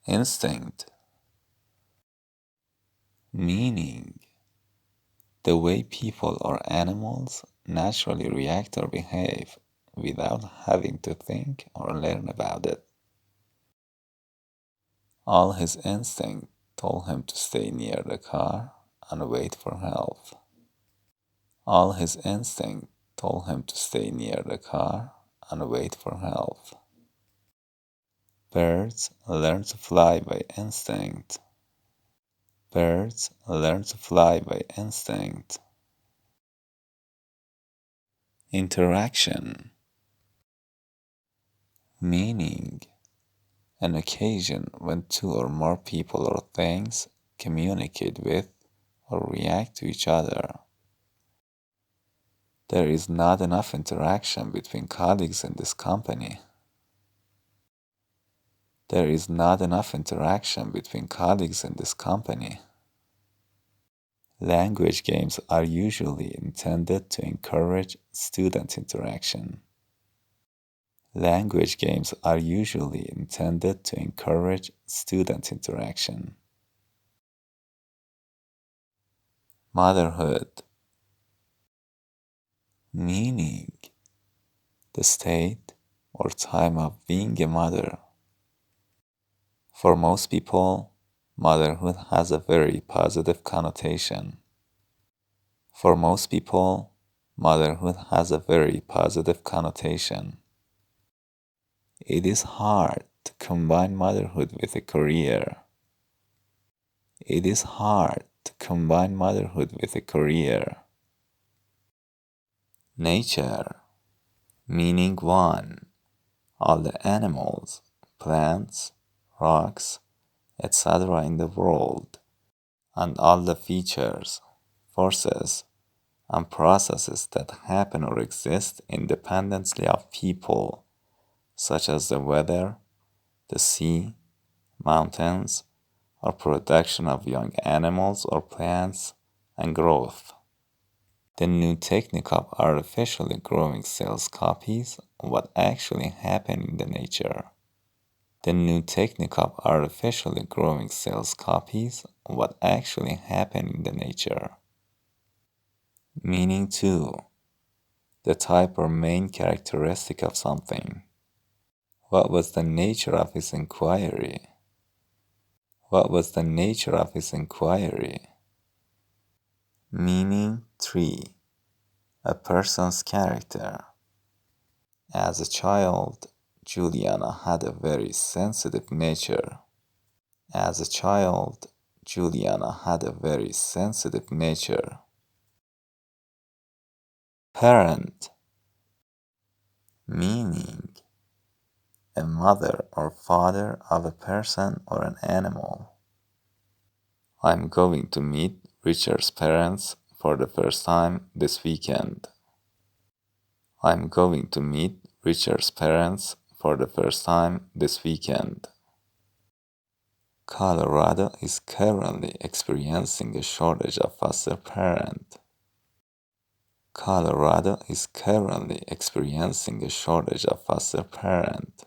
instinct, meaning the way people or animals naturally react or behave without having to think or learn about it. All his instinct told him to stay near the car and wait for help. All his instinct told him to stay near the car and wait for help. Birds learn to fly by instinct. Birds learn to fly by instinct. Interaction, meaning an occasion when two or more people or things communicate with or react to each other. There is not enough interaction between colleagues in this company. There is not enough interaction between colleagues in this company. Language games are usually intended to encourage student interaction. Language games are usually intended to encourage student interaction. Motherhood, meaning the state or time of being a mother. For most people, motherhood has a very positive connotation. For most people, motherhood has a very positive connotation. It is hard to combine motherhood with a career. It is hard to combine motherhood with a career. Nature, meaning one, all the animals, plants, rocks, etc. in the world, and all the features, forces, and processes that happen or exist independently of people, such as the weather, the sea, mountains, or production of young animals or plants, and growth. The new technique of artificially growing cells copies what actually happened in the nature. The new technique of artificially growing cells copies what actually happened in the nature. Meaning two, the type or main characteristic of something. What was the nature of his inquiry? What was the nature of his inquiry? Meaning three, a person's character. As a child, Juliana had a very sensitive nature. As a child, Juliana had a very sensitive nature. Parent, meaning a mother or father of a person or an animal. I'm going to meet Richard's parents for the first time this weekend. I'm going to meet Richard's parents for the first time this weekend. Colorado is currently experiencing a shortage of foster parents. Colorado is currently experiencing a shortage of foster parents.